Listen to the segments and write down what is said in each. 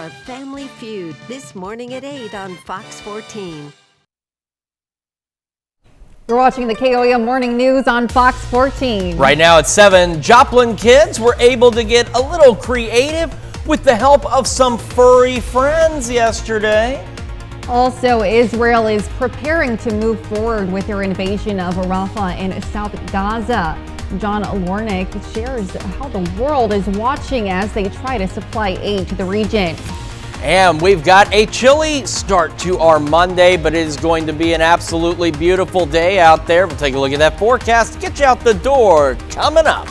of Family Feud this morning at 8 on Fox 14. You're watching the KOAM Morning News on Fox 14. Right now at 7, Joplin kids were able to get a little creative with the help of some furry friends yesterday. Also, Israel is preparing to move forward with their invasion of Rafah in South Gaza. John Lornick shares how the world is watching as they try to supply aid to the region. And we've got a chilly start to our Monday, but it is going to be an absolutely beautiful day out there. We'll take a look at that forecast to get you out the door coming up.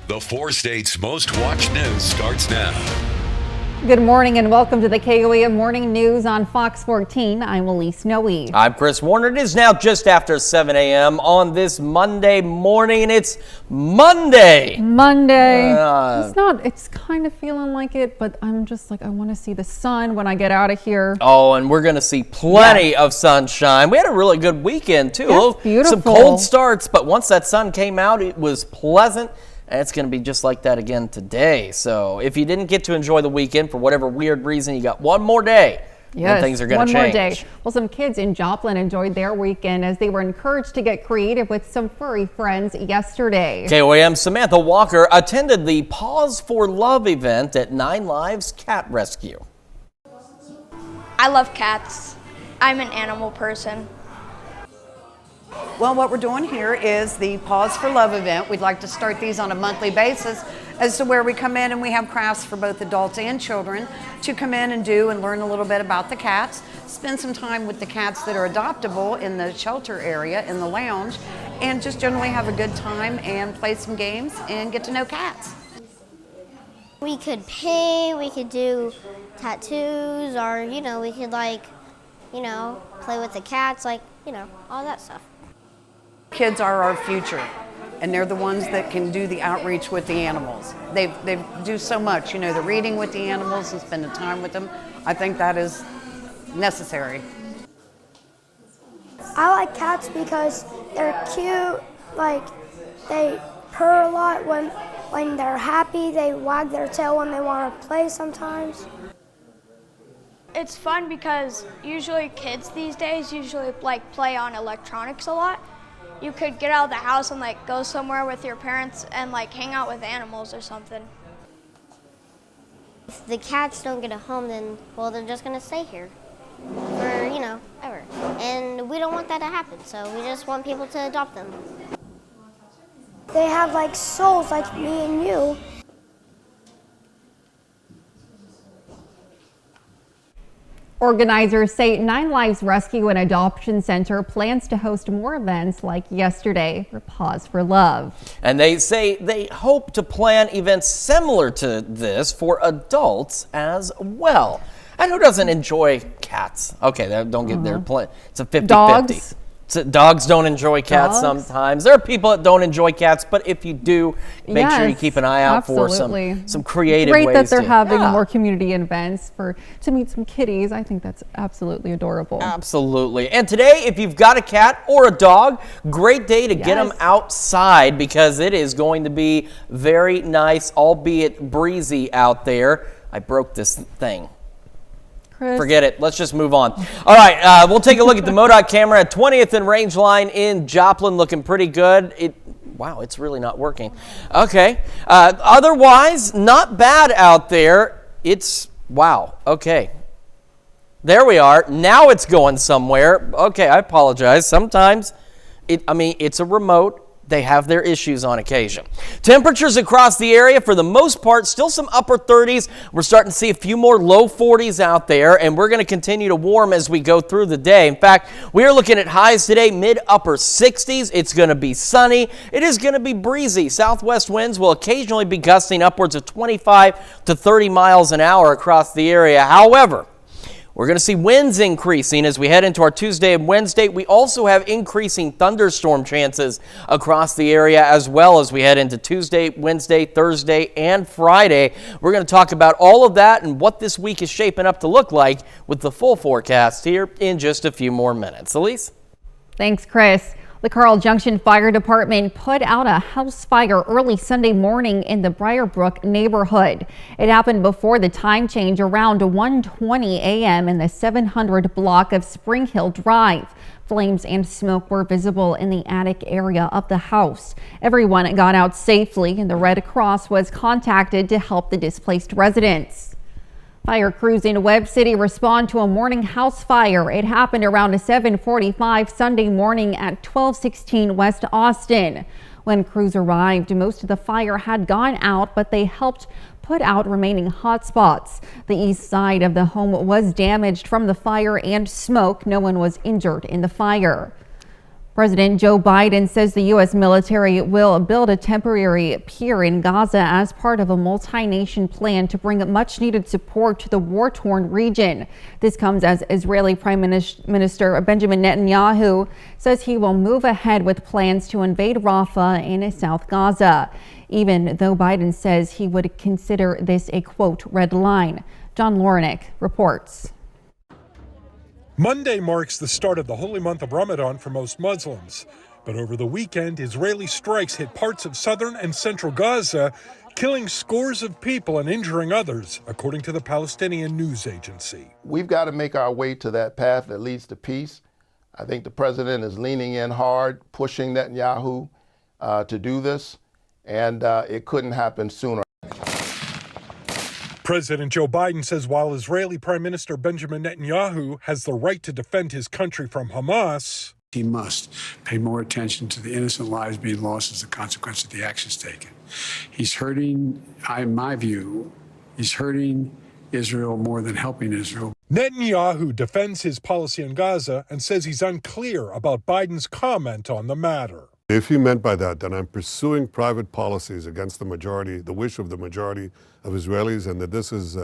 The 4 states' most watched news starts now. Good morning and welcome to the KOAM Morning News on Fox 14. I'm Elise Noe. I'm Chris Warner. It is now just after 7 a.m. on this Monday morning, and it's Monday. It's kind of feeling like it, but I'm just like, I want to see the sun when I get out of here. Oh, and we're going to see plenty of sunshine. We had a really good weekend, too. Yes, beautiful. Some cold starts, but once that sun came out, it was pleasant. And it's going to be just like that again today. So if you didn't get to enjoy the weekend for whatever weird reason, you got one more day. Yes, and things are going to change. One more day. Well, some kids in Joplin enjoyed their weekend as they were encouraged to get creative with some furry friends yesterday. KOAM's Samantha Walker attended the Paws for Love event at 9 Lives Cat Rescue. I love cats. I'm an animal person. Well, what we're doing here is the Paws for Love event. We'd like to start these on a monthly basis as to where we come in and we have crafts for both adults and children to come in and do and learn a little bit about the cats, spend some time with the cats that are adoptable in the shelter area, in the lounge, and just generally have a good time and play some games and get to know cats. We could paint, we could do tattoos, or, we could play with the cats, all that stuff. Kids are our future, and they're the ones that can do the outreach with the animals. They do so much, the reading with the animals and spending time with them. I think that is necessary. I like cats because they're cute, they purr a lot when they're happy, they wag their tail when they want to play sometimes. It's fun because usually kids these days play on electronics a lot. You could get out of the house and go somewhere with your parents and hang out with animals or something. If the cats don't get a home, then they're just gonna stay here for ever. And we don't want that to happen, so we just want people to adopt them. They have souls like me and you. Organizers say 9 Lives Rescue and Adoption Center plans to host more events like yesterday for Paws for Love. And they say they hope to plan events similar to this for adults as well. And who doesn't enjoy cats? Okay, don't get there. It's a 50-50. Dogs? Dogs don't enjoy cats sometimes. There are people that don't enjoy cats, but if you do, make sure you keep an eye out for some creative ways. Great that they're having more community events to meet some kitties. I think that's absolutely adorable. Absolutely. And today, if you've got a cat or a dog, great day to get them outside because it is going to be very nice, albeit breezy out there. I broke this thing. Chris. Forget it. Let's just move on. All right, we'll take a look at the MoDOT camera at 20th and Rangeline in Joplin, looking pretty good. Wow, it's really not working. Okay. Otherwise, not bad out there. Wow. Okay. There we are. Now it's going somewhere. Okay, I apologize. Sometimes, it's a remote. They have their issues on occasion. Temperatures across the area, for the most part, still some upper 30s. We're starting to see a few more low 40s out there, and we're going to continue to warm as we go through the day. In fact, we are looking at highs today, mid-upper 60s. It's going to be sunny. It is going to be breezy. Southwest winds will occasionally be gusting upwards of 25 to 30 miles an hour across the area. However, we're going to see winds increasing as we head into our Tuesday and Wednesday. We also have increasing thunderstorm chances across the area as well as we head into Tuesday, Wednesday, Thursday, and Friday. We're going to talk about all of that and what this week is shaping up to look like with the full forecast here in just a few more minutes. Elise? Thanks, Chris. The Carl Junction Fire Department put out a house fire early Sunday morning in the Briarbrook neighborhood. It happened before the time change around 1:20 a.m. in the 700 block of Spring Hill Drive. Flames and smoke were visible in the attic area of the house. Everyone got out safely and the Red Cross was contacted to help the displaced residents. Fire crews in Webb City respond to a morning house fire. It happened around 7:45 Sunday morning at 1216 West Austin. When crews arrived, most of the fire had gone out, but they helped put out remaining hot spots. The east side of the home was damaged from the fire and smoke. No one was injured in the fire. President Joe Biden says the U.S. military will build a temporary pier in Gaza as part of a multi-nation plan to bring much needed support to the war-torn region. This comes as Israeli Prime Minister Benjamin Netanyahu says he will move ahead with plans to invade Rafah in South Gaza, even though Biden says he would consider this a, quote, red line. John Lornick reports. Monday marks the start of the holy month of Ramadan for most Muslims. But over the weekend, Israeli strikes hit parts of southern and central Gaza, killing scores of people and injuring others, according to the Palestinian news agency. We've got to make our way to that path that leads to peace. I think the president is leaning in hard, pushing Netanyahu to do this, and it couldn't happen sooner. President Joe Biden says while Israeli Prime Minister Benjamin Netanyahu has the right to defend his country from Hamas, he must pay more attention to the innocent lives being lost as a consequence of the actions taken. He's hurting, in my view, he's hurting Israel more than helping Israel. Netanyahu defends his policy in Gaza and says he's unclear about Biden's comment on the matter. If he meant by that I'm pursuing private policies against the majority, the wish of the majority of Israelis, and that this is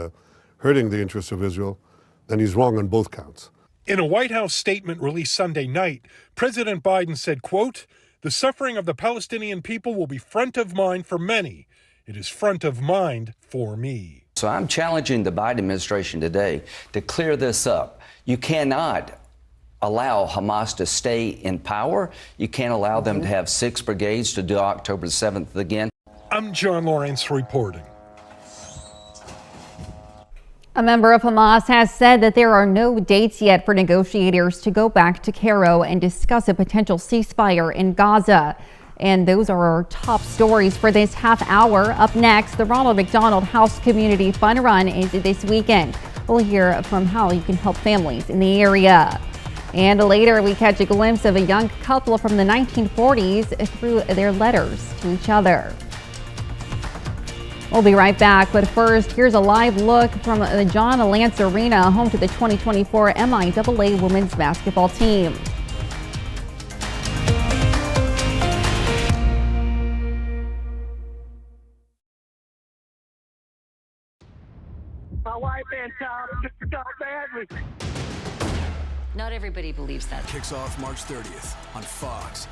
hurting the interests of Israel, then he's wrong on both counts. In a White House statement released Sunday night, President Biden said, quote, "The suffering of the Palestinian people will be front of mind for many. It is front of mind for me." So I'm challenging the Biden administration today to clear this up. You cannot allow Hamas to stay in power. You can't allow them to have 6 brigades to do October 7th again. I'm John Lawrence reporting. A member of Hamas has said that there are no dates yet for negotiators to go back to Cairo and discuss a potential ceasefire in Gaza. And those are our top stories for this half hour. Up next, the Ronald McDonald House Community Fun Run is this weekend. We'll hear from how you can help families in the area. And later, we catch a glimpse of a young couple from the 1940s through their letters to each other. We'll be right back, but first, here's a live look from the John Lance Arena, home to the 2024 MIAA women's basketball team. My wife and child just got badly. Not everybody believes that. Kicks off March 30th on Fox.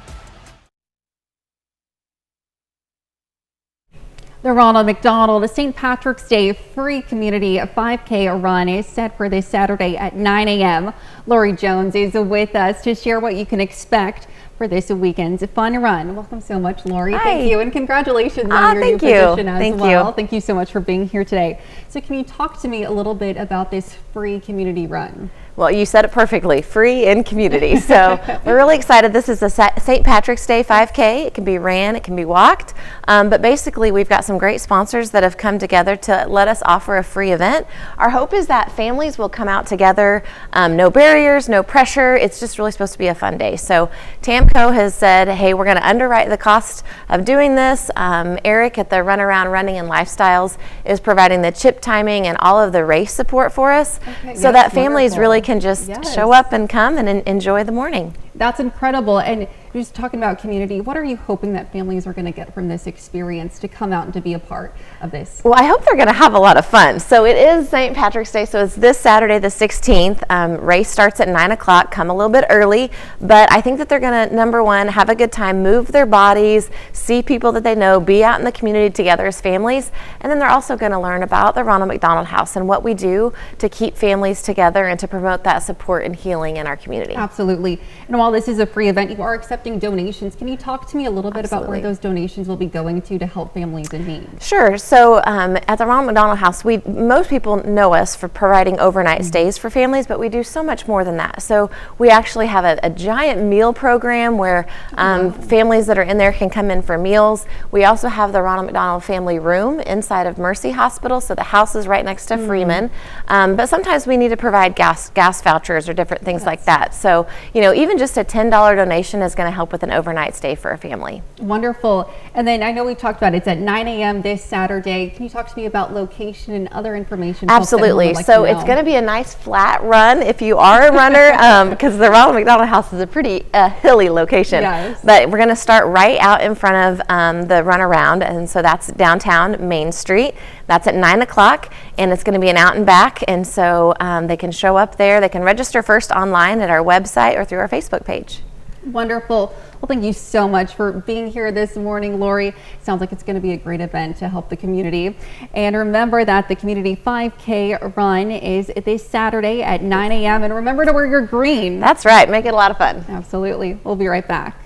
The Ronald McDonald St. Patrick's Day free community 5K run is set for this Saturday at 9 a.m. Lori Jones is with us to share what you can expect for this weekend's fun run. Welcome so much, Lori. Hi. Thank you, and congratulations on your new position as well. Thank you so much for being here today. So can you talk to me a little bit about this free community run? Well, you said it perfectly, free in community. So we're really excited. This is a St. Patrick's Day 5K. It can be ran, it can be walked. But basically, we've got some great sponsors that have come together to let us offer a free event. Our hope is that families will come out together. No barriers, no pressure. It's just really supposed to be a fun day. So TAMCO has said, hey, we're going to underwrite the cost of doing this. Eric at the Runaround Running and Lifestyles is providing the chip timing and all of the race support for us. Okay, so that families really can just show up and come and enjoy the morning. That's incredible. And just talking about community, what are you hoping that families are going to get from this experience to come out and to be a part of this? Well, I hope they're going to have a lot of fun. So it is St. Patrick's Day, so it's this Saturday the 16th. Race starts at 9 o'clock. Come a little bit early, but I think that they're going to, number one, have a good time, move their bodies, see people that they know, be out in the community together as families, and then they're also going to learn about the Ronald McDonald House and what we do to keep families together and to promote that support and healing in our community. Absolutely. And while this is a free event, you are accepting accepting donations. Can you talk to me a little bit about where those donations will be going to help families in need? Sure. So at the Ronald McDonald House, most people know us for providing overnight stays for families, but we do so much more than that. So we actually have a giant meal program where families that are in there can come in for meals. We also have the Ronald McDonald Family Room inside of Mercy Hospital, so the house is right next to Freeman. But sometimes we need to provide gas vouchers or different things like that. So, you know, even just a $10 donation is going to help with an overnight stay for a family. Wonderful. And then I know we talked about it's at 9 a.m. this Saturday. Can you talk to me about location and other information? Absolutely. So it's going to be a nice flat run if you are a runner, because the Ronald McDonald House is a pretty hilly location. Yes. But we're going to start right out in front of the runaround, and so that's downtown Main Street. That's at 9 o'clock, and it's going to be an out and back, and so they can show up there. They can register first online at our website or through our Facebook page. Wonderful. Well, thank you so much for being here this morning, Lori. Sounds like it's going to be a great event to help the community. And remember that the Community 5K run is this Saturday at 9 a.m. And remember to wear your green. That's right. Make it a lot of fun. Absolutely. We'll be right back.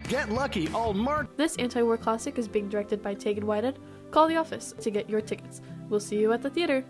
Get lucky all March. This anti-war classic is being directed by Tegan Whitehead. Call the office to get your tickets. We'll see you at the theater.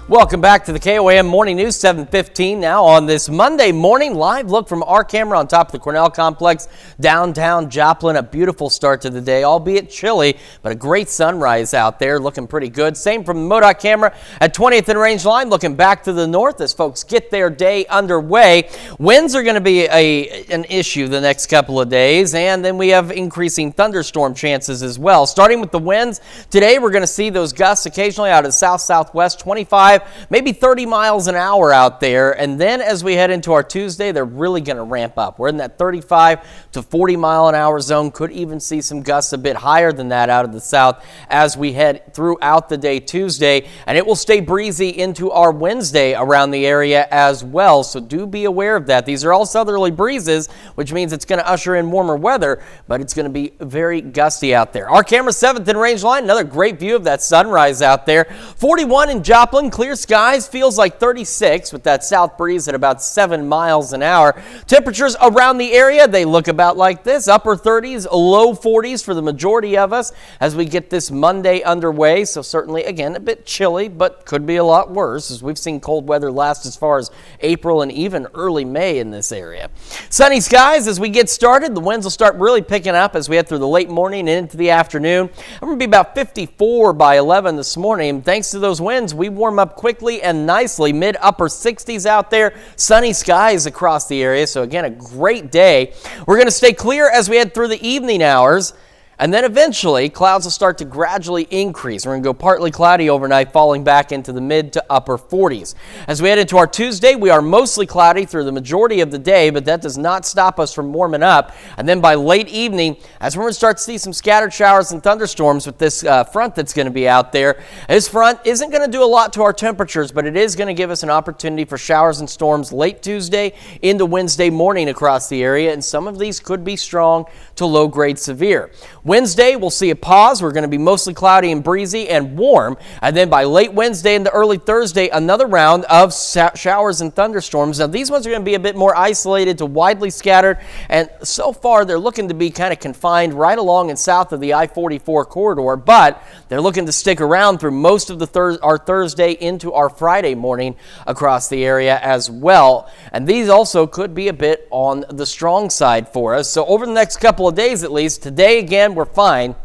Welcome back to the KOAM Morning News, 7:15 now on this Monday morning. Live look from our camera on top of the Cornell Complex, downtown Joplin. A beautiful start to the day, albeit chilly, but a great sunrise out there, looking pretty good. Same from the MoDOT camera at 20th and Rangeline, looking back to the north as folks get their day underway. Winds are going to be an issue the next couple of days, and then we have increasing thunderstorm chances as well. Starting with the winds, today we're going to see those gusts occasionally out of south-southwest, 25, maybe 30 miles an hour out there. And then as we head into our Tuesday, they're really going to ramp up. We're in that 35 to 40 mile an hour zone. Could even see some gusts a bit higher than that out of the south as we head throughout the day Tuesday. And it will stay breezy into our Wednesday around the area as well. So do be aware of that. These are all southerly breezes, which means it's going to usher in warmer weather, but it's going to be very gusty out there. Our camera 7th and Rangeline, another great view of that sunrise out there. 41 in Joplin, clear skies, feels like 36 with that south breeze at about 7 miles an hour. Temperatures around the area, they look about like this, upper 30s, low 40s for the majority of us as we get this Monday underway. So certainly, again, a bit chilly, but could be a lot worse as we've seen cold weather last as far as April and even early May in this area. Sunny skies as we get started. The winds will start really picking up as we head through the late morning and into the afternoon. I'm going to be about 54 by 11 this morning. Thanks to those winds, we warm up quickly and nicely, mid-upper 60s out there, sunny skies across the area. So again, a great day. We're going to stay clear as we head through the evening hours. And then eventually, clouds will start to gradually increase. We're going to go partly cloudy overnight, falling back into the mid to upper 40s. As we head into our Tuesday, we are mostly cloudy through the majority of the day, but that does not stop us from warming up. And then by late evening, as we're going to start to see some scattered showers and thunderstorms with this front that's going to be out there. This front isn't going to do a lot to our temperatures, but it is going to give us an opportunity for showers and storms late Tuesday into Wednesday morning across the area, and some of these could be strong to low-grade severe. Wednesday, we'll see a pause. We're going to be mostly cloudy and breezy and warm. And then by late Wednesday into early Thursday, another round of showers and thunderstorms. Now, these ones are going to be a bit more isolated to widely scattered. And so far, they're looking to be kind of confined right along and south of the I-44 corridor. But they're looking to stick around through most of our Thursday into our Friday morning across the area as well. And these also could be a bit on the strong side for us. So over the next couple of days at least, today again, we're fine.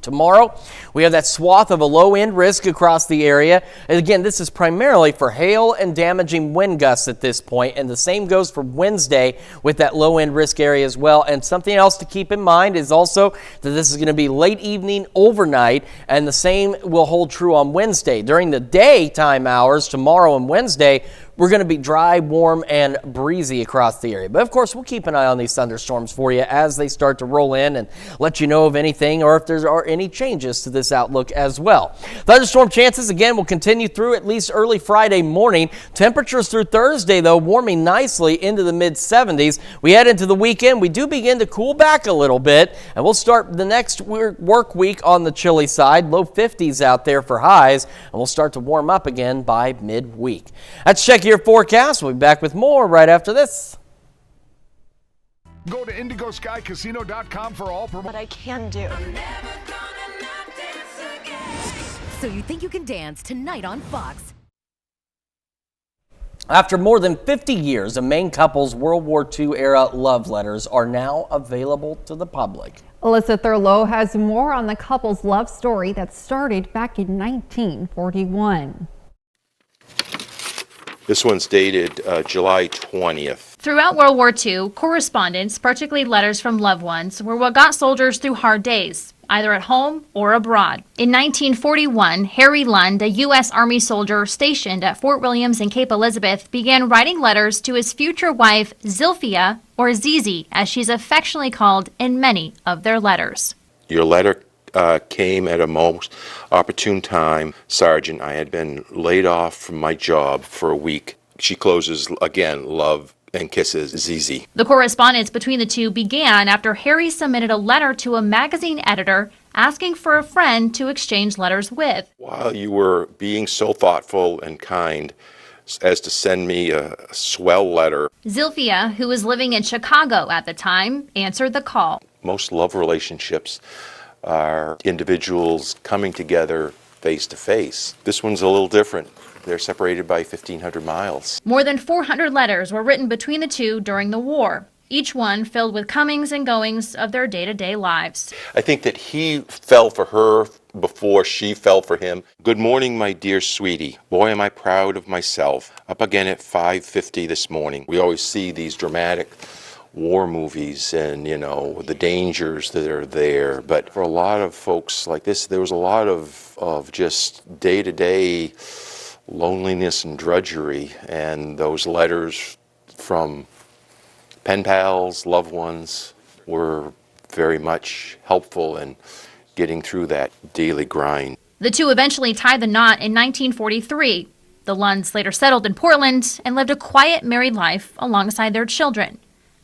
Tomorrow, we have that swath of a low-end risk across the area. And again, this is primarily for hail and damaging wind gusts at this point. And the same goes for Wednesday with that low-end risk area as well. And something else to keep in mind is also that this is going to be late evening, overnight, and the same will hold true on Wednesday. During the daytime hours, tomorrow and Wednesday, we're going to be dry, warm, and breezy across the area. But of course, we'll keep an eye on these thunderstorms for you as they start to roll in and let you know of anything or if there are any changes to this outlook as well. Thunderstorm chances again will continue through at least early Friday morning. Temperatures through Thursday, though, warming nicely into the mid-70s. We head into the weekend. We do begin to cool back a little bit, and we'll start the next work week on the chilly side. Low 50s out there for highs, and we'll start to warm up again by midweek. Let's check your forecast. We'll be back with more right after this. Go to IndigoSkyCasino.com for all What I can do. So you think you can dance tonight on Fox? After more than 50 years, the main couple's World War II era love letters are now available to the public. Alyssa Thurlow has more on the couple's love story that started back in 1941. This one's dated July 20th. Throughout World War II, correspondence, particularly letters from loved ones, were what got soldiers through hard days, either at home or abroad. In 1941, Harry Lund, a U.S. Army soldier stationed at Fort Williams in Cape Elizabeth, began writing letters to his future wife, Zilphia, or Zizi, as she's affectionately called in many of their letters. Your letter came at a most opportune time. Sergeant, I had been laid off from my job for a week. She closes again, love and kisses, Zizi. The correspondence between the two began after Harry submitted a letter to a magazine editor asking for a friend to exchange letters with. While you were being so thoughtful and kind as to send me a swell letter. Zilphia, who was living in Chicago at the time, answered the call. Most love relationships are individuals coming together face to face. This one's a little different. They're separated by 1,500 miles. More than 400 letters were written between the two during the war, each one filled with comings and goings of their day-to-day lives. I think that he fell for her before she fell for him. Good morning, my dear sweetie. Boy, am I proud of myself. Up again at 5:50 this morning. We always see these dramatic war movies and, you know, the dangers that are there. But for a lot of folks like this, there was a lot of just day-to-day loneliness and drudgery. And those letters from pen pals, loved ones, were very much helpful in getting through that daily grind. The two eventually tied the knot in 1943. The Lunds later settled in Portland and lived a quiet married life alongside their children.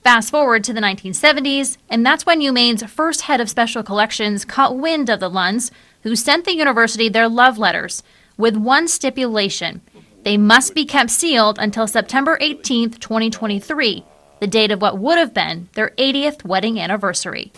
Fast forward to the 1970s, and that's when UMaine's first head of special collections caught wind of the Lunds, who sent the university their love letters, with one stipulation. They must be kept sealed until September 18th, 2023, the date of what would have been their 80th wedding anniversary.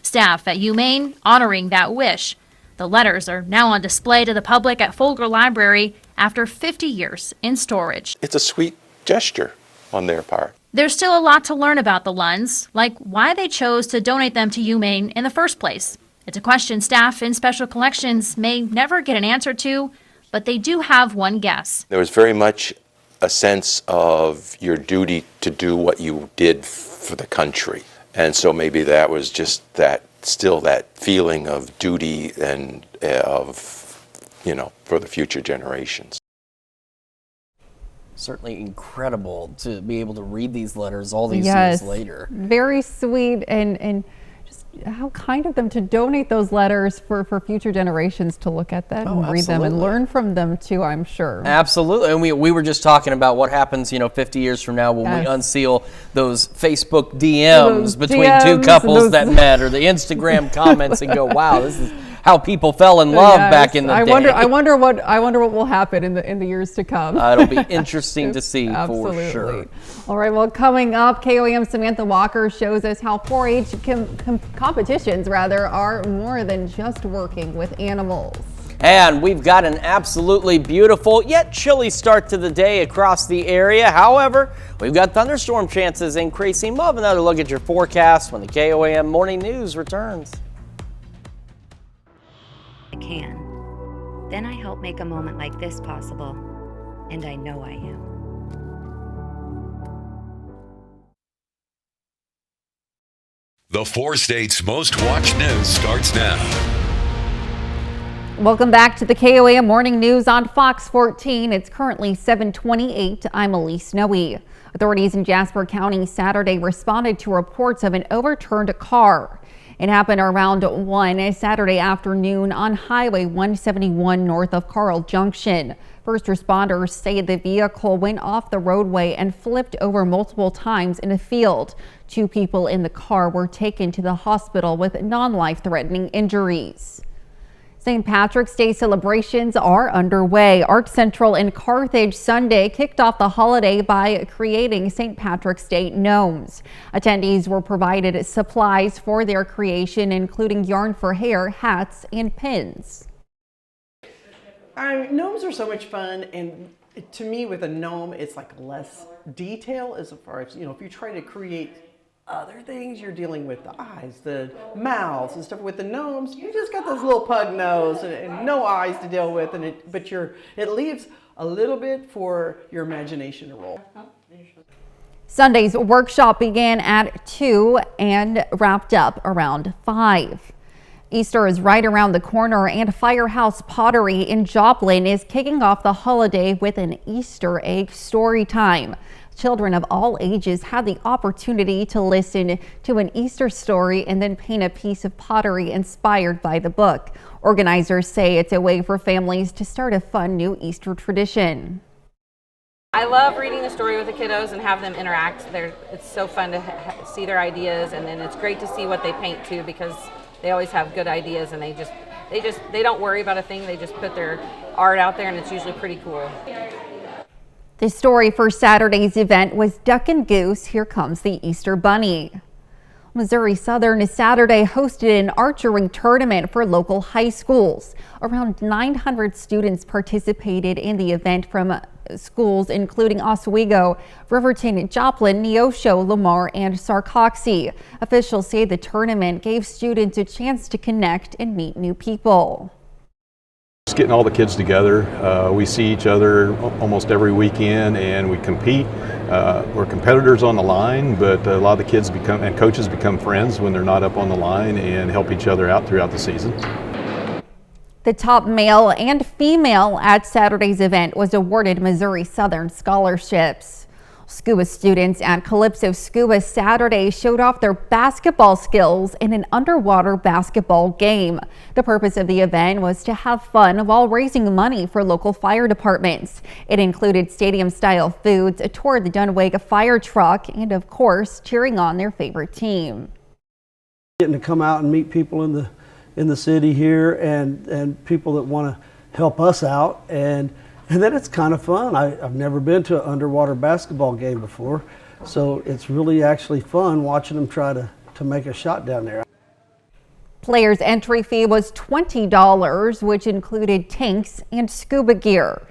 Staff at UMaine honoring that wish. The letters are now on display to the public at Folger Library after 50 years in storage. It's a sweet gesture on their part. There's still a lot to learn about the Lunds, like why they chose to donate them to UMaine in the first place. It's a question staff in special collections may never get an answer to, but they do have one guess. There was very much a sense of your duty to do what you did for the country. And so maybe that was just that, still that feeling of duty and of, you know, for the future generations. Certainly incredible to be able to read these letters all these years later. Very sweet and just how kind of them to donate those letters for future generations to look at them and read them and learn from them too, I'm sure. Absolutely. And we were just talking about what happens, 50 years from now when we unseal those Facebook DMs between two couples that met, or the Instagram comments and go, wow, this is how people fell in love back in the day. I wonder what will happen in the years to come. It'll be interesting to see for sure. All right, well, coming up, KOAM Samantha Walker shows us how 4-H competitions are more than just working with animals. And we've got an absolutely beautiful yet chilly start to the day across the area. However, we've got thunderstorm chances increasing. We'll have another look at your forecast when the KOAM Morning News returns. Can. Then I help make a moment like this possible, and I know I am. The 4 states' most watched news starts now. Welcome back to the KOAM Morning News on Fox 14. It's currently 7:28. I'm Elise Noe. Authorities in Jasper County Saturday responded to reports of an overturned car. It happened around 1 Saturday afternoon on Highway 171 north of Carl Junction. First responders say the vehicle went off the roadway and flipped over multiple times in a field. 2 people in the car were taken to the hospital with non-life-threatening injuries. St. Patrick's Day celebrations are underway. Art Central in Carthage Sunday kicked off the holiday by creating St. Patrick's Day gnomes. Attendees were provided supplies for their creation, including yarn for hair, hats, and pins. Gnomes are so much fun, and to me, with a gnome, it's like less detail as far as, if you try to create other things, you're dealing with the eyes, the mouths and stuff. With the gnomes, you just got this little pug nose and no eyes to deal with, but it leaves a little bit for your imagination to roll. Sunday's workshop began at 2 and wrapped up around 5. Easter is right around the corner, and Firehouse Pottery in Joplin is kicking off the holiday with an Easter egg story time. Children of all ages have the opportunity to listen to an Easter story and then paint a piece of pottery inspired by the book. Organizers say it's a way for families to start a fun new Easter tradition. I love reading the story with the kiddos and have them interact. It's so fun to see their ideas, and then it's great to see what they paint too, because they always have good ideas, and they don't worry about a thing. They just put their art out there, and it's usually pretty cool. The story for Saturday's event was Duck and Goose, Here Comes the Easter Bunny. Missouri Southern Saturday hosted an archery tournament for local high schools. Around 900 students participated in the event from schools including Oswego, Riverton, Joplin, Neosho, Lamar, and Sarcoxy. Officials say the tournament gave students a chance to connect and meet new people. Just getting all the kids together. We see each other almost every weekend, and we compete. We're competitors on the line, but a lot of the kids and coaches become friends when they're not up on the line and help each other out throughout the season. The top male and female at Saturday's event was awarded Missouri Southern scholarships. Scuba students at Calypso Scuba Saturday showed off their basketball skills in an underwater basketball game. The purpose of the event was to have fun while raising money for local fire departments. It included stadium-style foods, a tour of the Dunweg fire truck, and of course, cheering on their favorite team. Getting to come out and meet people in the city here, and people that want to help us out, and then it's kind of fun. I've never been to an underwater basketball game before, so it's really actually fun watching them try to make a shot down there. Players' entry fee was $20, which included tanks and scuba gear.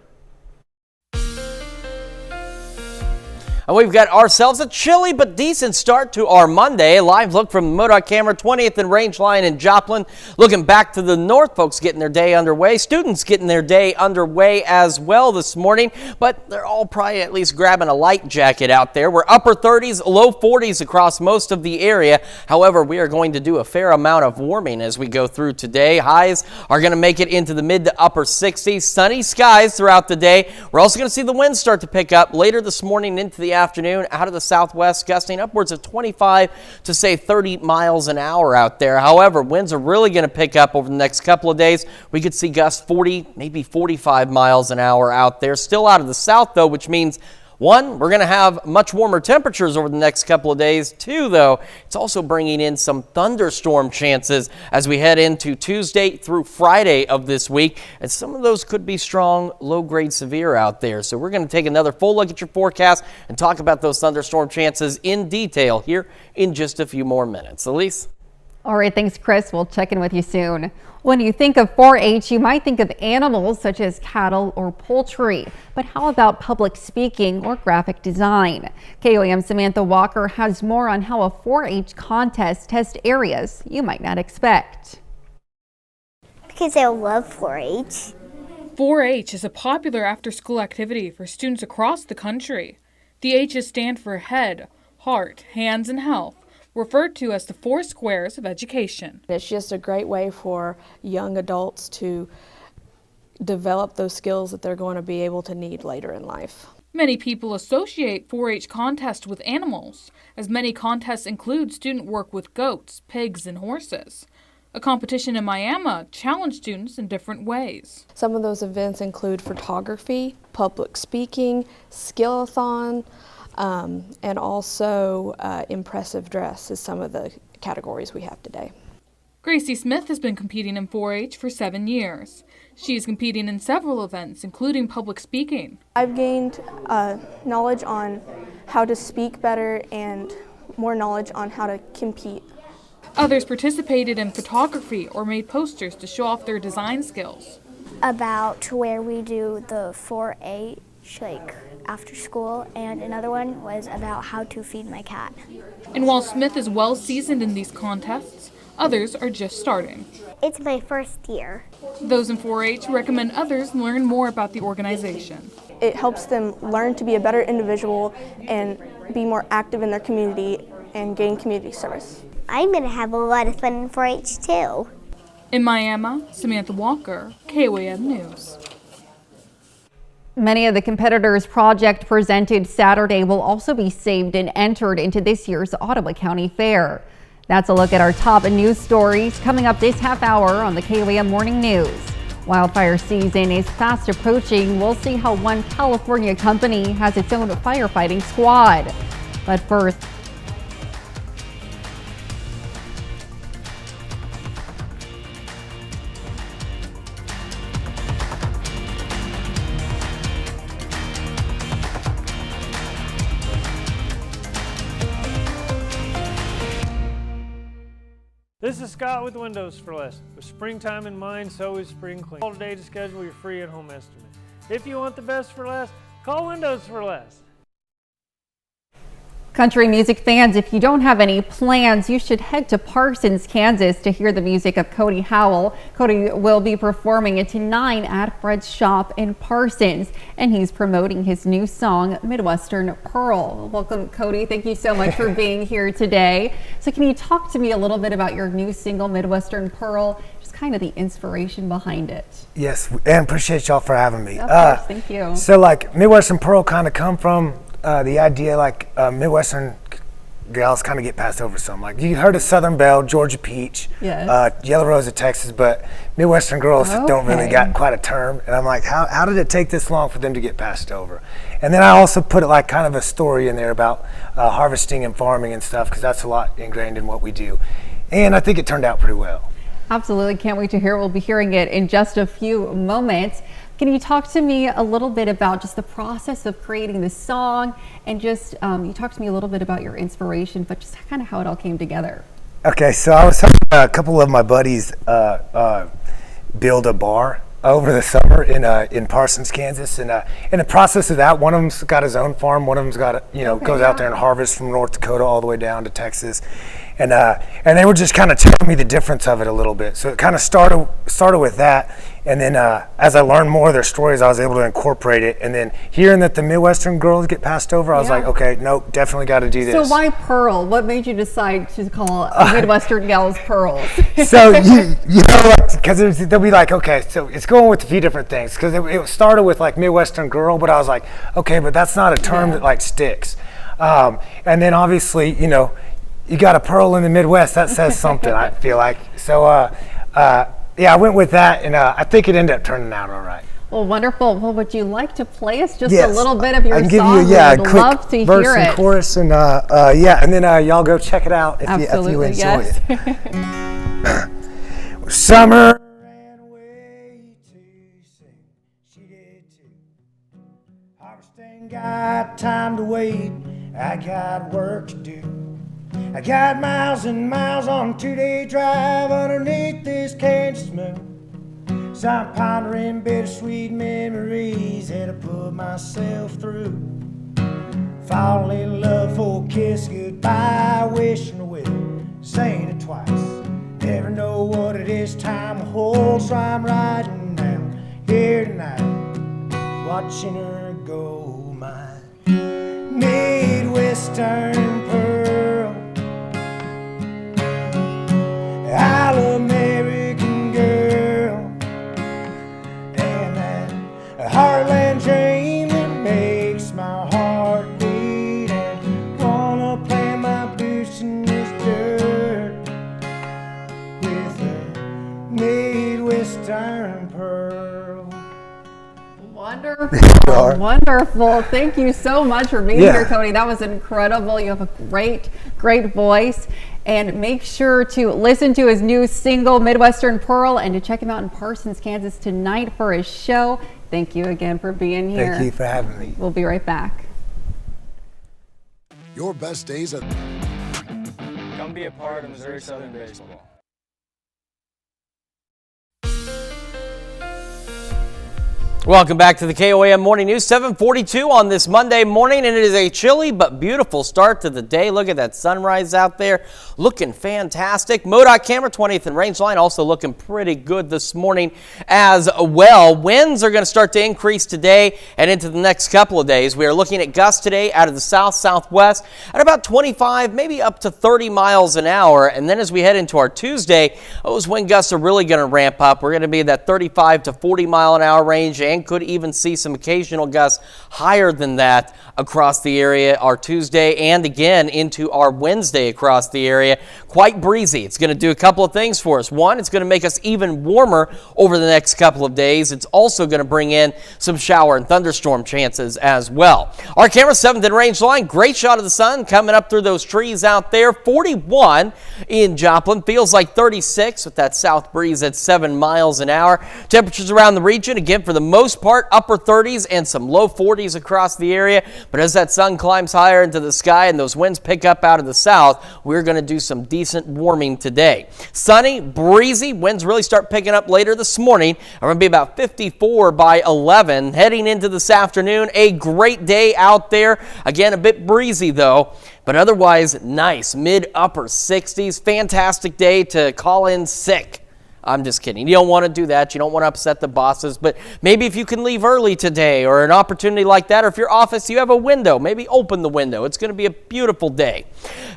And we've got ourselves a chilly but decent start to our Monday. Live look from the MoDOT camera, 20th and Rangeline in Joplin. Looking back to the north, folks getting their day underway. Students getting their day underway as well this morning. But they're all probably at least grabbing a light jacket out there. We're upper 30s, low 40s across most of the area. However, we are going to do a fair amount of warming as we go through today. Highs are going to make it into the mid to upper 60s. Sunny skies throughout the day. We're also going to see the winds start to pick up later this morning into the afternoon out of the southwest, gusting upwards of 25 to say 30 miles an hour out there. However, winds are really going to pick up over the next couple of days. We could see gusts 40, maybe 45 miles an hour out there. Still out of the south, though, which means one, we're going to have much warmer temperatures over the next couple of days. Two, though, it's also bringing in some thunderstorm chances as we head into Tuesday through Friday of this week. And some of those could be strong, low-grade severe out there. So we're going to take another full look at your forecast and talk about those thunderstorm chances in detail here in just a few more minutes. Elise? All right, thanks, Chris. We'll check in with you soon. When you think of 4-H, you might think of animals such as cattle or poultry. But how about public speaking or graphic design? KOAM Samantha Walker has more on how a 4-H contest tests areas you might not expect. Because I love 4-H. 4-H is a popular after-school activity for students across the country. The H's stand for head, heart, hands, and health, referred to as the 4 squares of education. It's just a great way for young adults to develop those skills that they're going to be able to need later in life. Many people associate 4-H contests with animals, as many contests include student work with goats, pigs, and horses. A competition in Miami challenged students in different ways. Some of those events include photography, public speaking, skill-a-thon, and also impressive dress is some of the categories we have today. Gracie Smith has been competing in 4-H for 7 years. She is competing in several events, including public speaking. I've gained knowledge on how to speak better and more knowledge on how to compete. Others participated in photography or made posters to show off their design skills. About where we do the 4-H, like after school, and another one was about how to feed my cat. And while Smith is well seasoned in these contests, others are just starting. It's my first year. Those in 4-H recommend others learn more about the organization. It helps them learn to be a better individual and be more active in their community and gain community service. I'm going to have a lot of fun in 4-H too. In Miami, Samantha Walker, KOAM News. Many of the competitors' project presented Saturday will also be saved and entered into this year's Ottawa County Fair. That's a look at our top news stories coming up this half hour on the KOAM Morning News. Wildfire season is fast approaching. We'll see how one California company has its own firefighting squad. But first, This is Scott with Windows for Less. With springtime in mind, so is Spring Clean. Call today to schedule your free at-home estimate. If you want the best for less, call Windows for Less. country music fans, if you don't have any plans, you should head to Parsons, Kansas to hear the music of Cody Howell. Cody will be performing at 9 at Fred's Shop in Parsons, and he's promoting his new song, Midwestern Pearl. Welcome, Cody. Thank you so much for being here today. So can you talk to me a little bit about your new single, Midwestern Pearl, just kind of the inspiration behind it? Yes, and appreciate y'all for having me. Of course, thank you. So like Midwestern Pearl kind of come from the idea like Midwestern gals kind of get passed over some. Like you heard of Southern Belle, Georgia Peach, yes. Yellow Rose of Texas, but Midwestern girls don't really got quite a term. And I'm like, how did it take this long for them to get passed over? And then I also put it like kind of a story in there about harvesting and farming and stuff, because that's a lot ingrained in what we do. And I think it turned out pretty well. Absolutely. Can't wait to hear. We'll be hearing it in just a few moments. Can you talk to me a little bit about just the process of creating this song, and just you talk to me a little bit about your inspiration, but just kind of how it all came together? Okay, so I was helping a couple of my buddies build a bar over the summer in Parsons, Kansas, and in the process of that, one of them's got his own farm, one of them's got goes out there and harvests from North Dakota all the way down to Texas. And they were just kind of telling me the difference of it a little bit. So it kind of started with that, and then as I learned more of their stories, I was able to incorporate it. And then hearing that the Midwestern girls get passed over, I was like, okay, nope, definitely got to do this. So why Pearl? What made you decide to call Midwestern gals Pearls? So you know, because they'll be like, okay, so it's going with a few different things. Because it started with like Midwestern girl, but I was like, okay, but that's not a term that like sticks. And then obviously, you got a pearl in the Midwest, that says something, I feel like. So, yeah, I went with that, and I think it ended up turning out all right. Well, wonderful. Well, would you like to play us just a little bit of your I can give song? you, We'd a love quick to verse hear and it. chorus, and and then y'all go check it out if you enjoy yes. it. Summer ran away to sing, she did too. Harvesting got time to wait, I got work to do. I got miles and miles on a 2-day drive underneath this Kansas moon. So I'm pondering bittersweet memories that I put myself through. Fall in love for a kiss goodbye, wishing I will, saying it twice. Never know what it is time holds, so I'm riding down here tonight, watching her go, my Midwestern pearl. All-American girl, and glitter and pearl. Wonderful. Wonderful. Thank you so much for being here, Cody. That was incredible. You have a great voice. And make sure to listen to his new single, Midwestern Pearl, and to check him out in Parsons, Kansas tonight for his show. Thank you again for being here. Thank you for having me. We'll be right back. Your best days at... Come be a part of Missouri Southern Baseball. Welcome back to the KOAM Morning News, 7:42 on this Monday morning, and it is a chilly but beautiful start to the day. Look at that sunrise out there, looking fantastic. MoDOT camera, 20th and Rangeline, also looking pretty good this morning as well. Winds are going to start to increase today and into the next couple of days. We are looking at gusts today out of the south-southwest at about 25, maybe up to 30 miles an hour. And then as we head into our Tuesday, those wind gusts are really going to ramp up. We're going to be in that 35 to 40 mile an hour range, and could even see some occasional gusts higher than that across the area our Tuesday and again into our Wednesday across the area. Quite breezy. It's going to do a couple of things for us. One, it's going to make us even warmer over the next couple of days. It's also going to bring in some shower and thunderstorm chances as well. Our camera, 7th and Rangeline, great shot of the sun coming up through those trees out there. 41 in Joplin, feels like 36 with that south breeze at 7 miles an hour. Temperatures around the region, again, for the most part, upper 30s and some low 40s across the area. But as that sun climbs higher into the sky and those winds pick up out of the south, we're going to do some decent warming today. Sunny, breezy, winds really start picking up later this morning. We're going to be about 54 by 11. Heading into this afternoon, a great day out there. Again, a bit breezy though, but otherwise nice, mid-upper 60s. Fantastic day to call in sick. I'm just kidding. You don't want to do that. You don't want to upset the bosses. But maybe if you can leave early today or an opportunity like that, or if your office, you have a window, maybe open the window. It's going to be a beautiful day.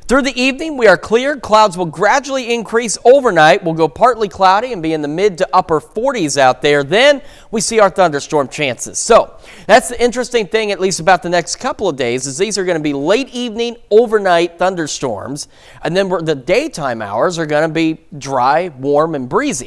Through the evening, we are clear. Clouds will gradually increase overnight. We'll go partly cloudy and be in the mid to upper 40s out there. Then we see our thunderstorm chances. So that's the interesting thing, at least about the next couple of days, is these are going to be late evening, overnight thunderstorms. And then the daytime hours are going to be dry, warm, and breezy.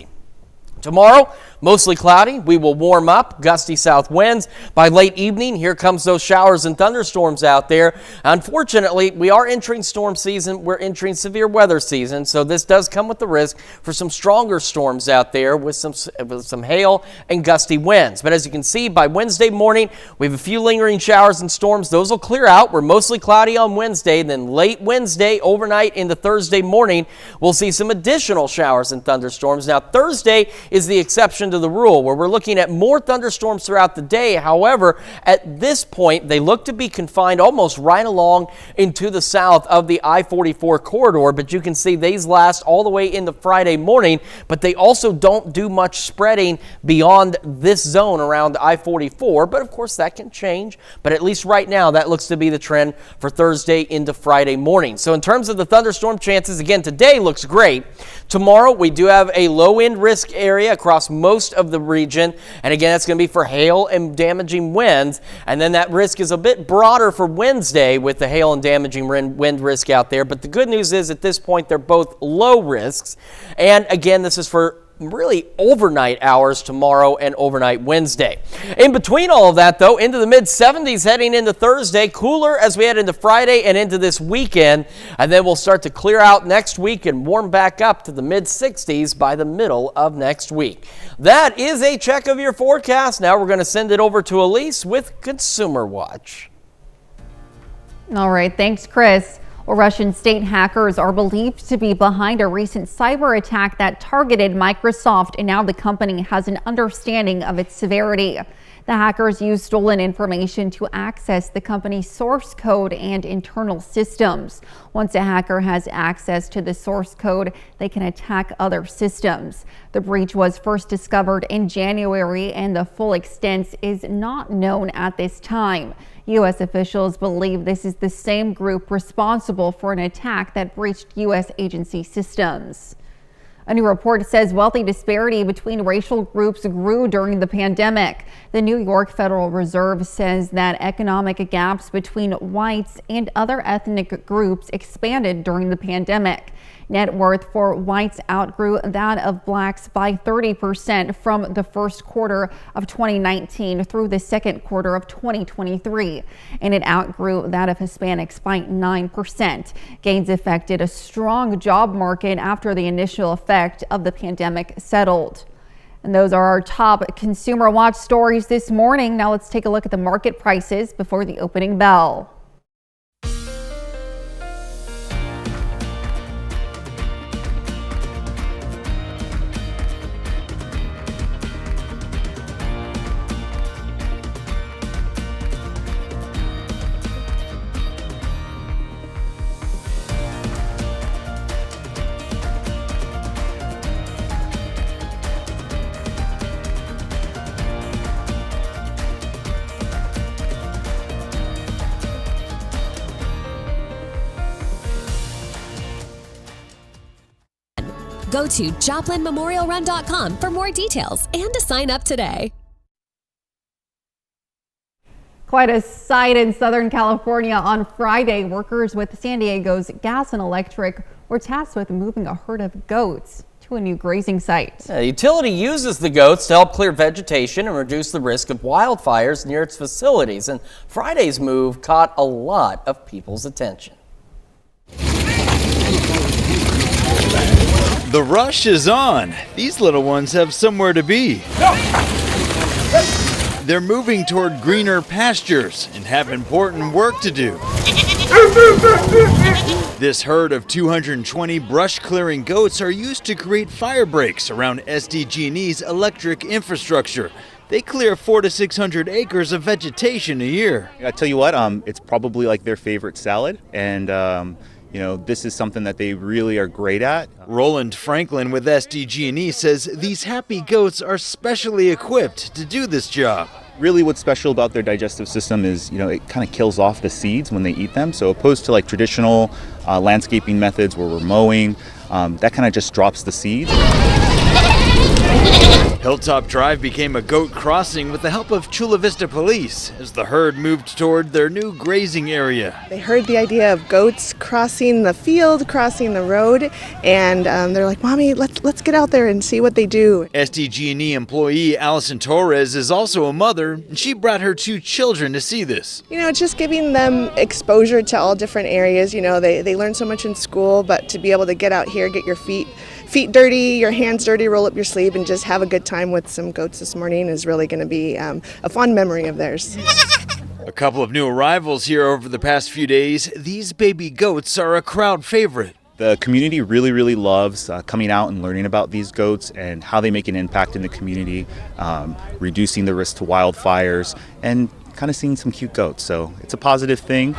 Tomorrow, mostly cloudy. We will warm up, gusty south winds. By late evening, here comes those showers and thunderstorms out there. Unfortunately, we are entering storm season. We're entering severe weather season, so this does come with the risk for some stronger storms out there with some hail and gusty winds. But as you can see, by Wednesday morning, we have a few lingering showers and storms. Those will clear out. We're mostly cloudy on Wednesday. Then late Wednesday, overnight into Thursday morning, we'll see some additional showers and thunderstorms. Now, Thursday is the exception to the rule, where we're looking at more thunderstorms throughout the day. However, at this point, they look to be confined almost right along into the south of the I-44 corridor, but you can see these last all the way into Friday morning, but they also don't do much spreading beyond this zone around I-44, but of course that can change. But at least right now, that looks to be the trend for Thursday into Friday morning. So in terms of the thunderstorm chances, again, today looks great. Tomorrow, we do have a low-end risk area across most of the region, and again, that's going to be for hail and damaging winds. And then that risk is a bit broader for Wednesday with the hail and damaging wind risk out there. But the good news is at this point, they're both low risks. And again, this is for really overnight hours tomorrow and overnight Wednesday. In between all of that, though, into the mid-70s heading into Thursday, cooler as we head into Friday and into this weekend, and then we'll start to clear out next week and warm back up to the mid-60s by the middle of next week. That is a check of your forecast. Now we're going to send it over to Elise with Consumer Watch. All right, thanks, Chris. Well, Russian state hackers are believed to be behind a recent cyber attack that targeted Microsoft, and now the company has an understanding of its severity. The hackers used stolen information to access the company's source code and internal systems. Once a hacker has access to the source code, they can attack other systems. The breach was first discovered in January, and the full extent is not known at this time. U.S. officials believe this is the same group responsible for an attack that breached U.S. agency systems. A new report says wealthy disparity between racial groups grew during the pandemic. The New York Federal Reserve says that economic gaps between whites and other ethnic groups expanded during the pandemic. Net worth for whites outgrew that of blacks by 30% from the first quarter of 2019 through the second quarter of 2023, and it outgrew that of Hispanics by 9%. Gains affected a strong job market after the initial effect of the pandemic settled. And those are our top Consumer Watch stories this morning. Now let's take a look at the market prices before the opening bell. Go to JoplinMemorialRun.com for more details and to sign up today. Quite a sight in Southern California on Friday. Workers with San Diego's Gas and Electric were tasked with moving a herd of goats to a new grazing site. The utility uses the goats to help clear vegetation and reduce the risk of wildfires near its facilities. And Friday's move caught a lot of people's attention. The rush is on. These little ones have somewhere to be. They're moving toward greener pastures and have important work to do. This herd of 220 brush-clearing goats are used to create fire breaks around SDG&E's electric infrastructure. They clear 400 to 600 acres of vegetation a year. I tell you what, it's probably like their favorite salad, and this is something that they really are great at. Roland Franklin with SDG&E says these happy goats are specially equipped to do this job. Really what's special about their digestive system is, it kind of kills off the seeds when they eat them. So opposed to like traditional landscaping methods where we're mowing, that kind of just drops the seeds. Hilltop Drive became a goat crossing with the help of Chula Vista Police as the herd moved toward their new grazing area. They heard the idea of goats crossing the field, crossing the road, and they're like, "Mommy, let's get out there and see what they do." SDG&E employee Allison Torres is also a mother, and she brought her 2 children to see this. It's just giving them exposure to all different areas. They learn so much in school, but to be able to get out here, get your feet dirty, your hands dirty, roll up your sleeve, and just have a good time with some goats this morning is really going to be a fond memory of theirs. A couple of new arrivals here over the past few days. These baby goats are a crowd favorite. The community really, really loves coming out and learning about these goats and how they make an impact in the community, reducing the risk to wildfires, and kind of seeing some cute goats. So it's a positive thing.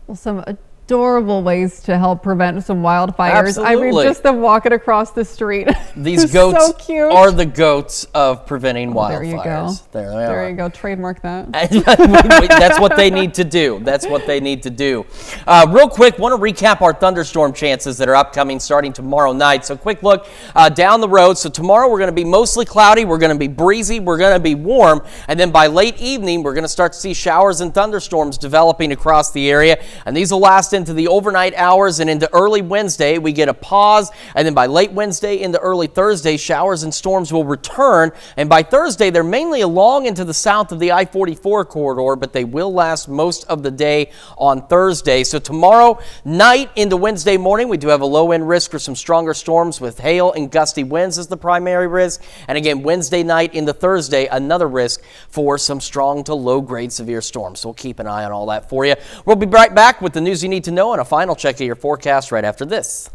Well, some adorable ways to help prevent some wildfires. Absolutely. I mean, just them walking across the street. These goats so cute. are the goats of preventing wildfires. There you go. There you go. Trademark that. That's what they need to do. That's what they need to do. Real quick, want to recap our thunderstorm chances that are upcoming starting tomorrow night. So quick look down the road. So tomorrow we're going to be mostly cloudy. We're going to be breezy. We're going to be warm. And then by late evening, we're going to start to see showers and thunderstorms developing across the area. And these will last into the overnight hours and into early Wednesday. We get a pause. And then by late Wednesday into early Thursday, showers and storms will return. And by Thursday, they're mainly along into the south of the I-44 corridor, but they will last most of the day on Thursday. So tomorrow night into Wednesday morning, we do have a low-end risk for some stronger storms with hail and gusty winds as the primary risk. And again, Wednesday night into Thursday, another risk for some strong to low-grade severe storms. So we'll keep an eye on all that for you. We'll be right back with the news you need to know and a final check of your forecast right after this.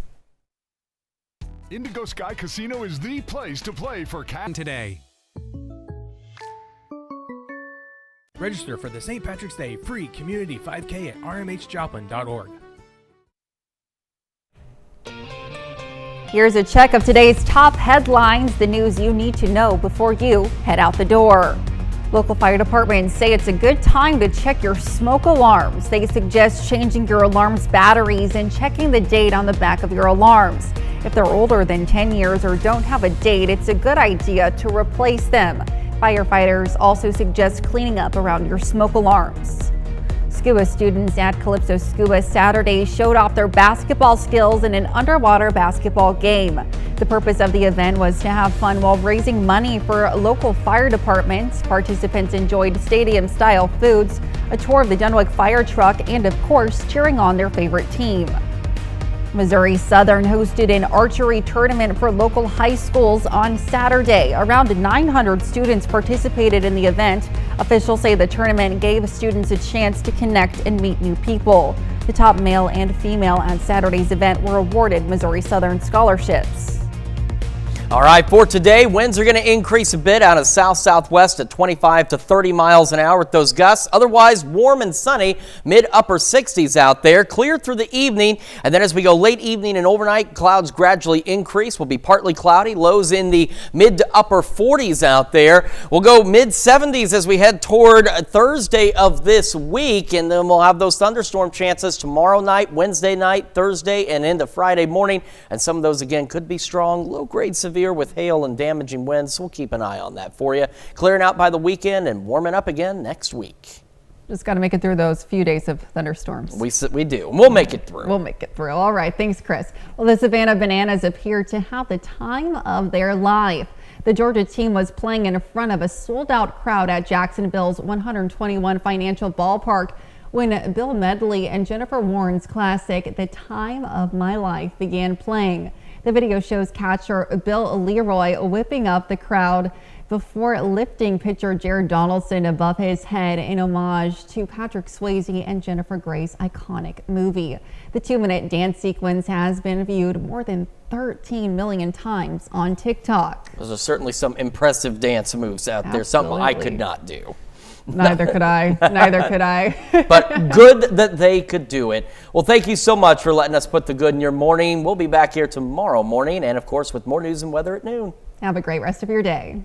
Indigo Sky Casino is the place to play for today. Register for the St. Patrick's Day free community 5K at rmhjoplin.org. Here's a check of today's top headlines, the news you need to know before you head out the door. Local fire departments say it's a good time to check your smoke alarms. They suggest changing your alarm's batteries and checking the date on the back of your alarms. If they're older than 10 years or don't have a date, it's a good idea to replace them. Firefighters also suggest cleaning up around your smoke alarms. Scuba students at Calypso Scuba Saturday showed off their basketball skills in an underwater basketball game. The purpose of the event was to have fun while raising money for local fire departments. Participants enjoyed stadium-style foods, a tour of the Dunwick fire truck, and of course, cheering on their favorite team. Missouri Southern hosted an archery tournament for local high schools on Saturday. Around 900 students participated in the event. Officials say the tournament gave students a chance to connect and meet new people. The top male and female at Saturday's event were awarded Missouri Southern scholarships. All right, for today, winds are going to increase a bit out of south-southwest at 25 to 30 miles an hour with those gusts. Otherwise, warm and sunny, mid-upper 60s out there. Clear through the evening, and then as we go late evening and overnight, clouds gradually increase. Will be partly cloudy, lows in the mid to upper 40s out there. We'll go mid-70s as we head toward Thursday of this week, and then we'll have those thunderstorm chances tomorrow night, Wednesday night, Thursday, and into Friday morning. And some of those, again, could be strong, low-grade severe with hail and damaging winds, so we'll keep an eye on that for you. Clearing out by the weekend and warming up again next week. Just got to make it through those few days of thunderstorms. We do. We'll make it through. We'll make it through. All right. Thanks, Chris. Well, the Savannah Bananas appear to have the time of their life. The Georgia team was playing in front of a sold-out crowd at Jacksonville's 121 Financial Ballpark when Bill Medley and Jennifer Warren's classic, The Time of My Life, began playing. The video shows catcher Bill Leroy whipping up the crowd before lifting pitcher Jared Donaldson above his head in homage to Patrick Swayze and Jennifer Grey's iconic movie. The 2-minute dance sequence has been viewed more than 13 million times on TikTok. Those are certainly some impressive dance moves out there, something I could not do. Neither could I. Neither could I. But good that they could do it. Well, thank you so much for letting us put the good in your morning. We'll be back here tomorrow morning and, of course, with more news and weather at noon. Have a great rest of your day.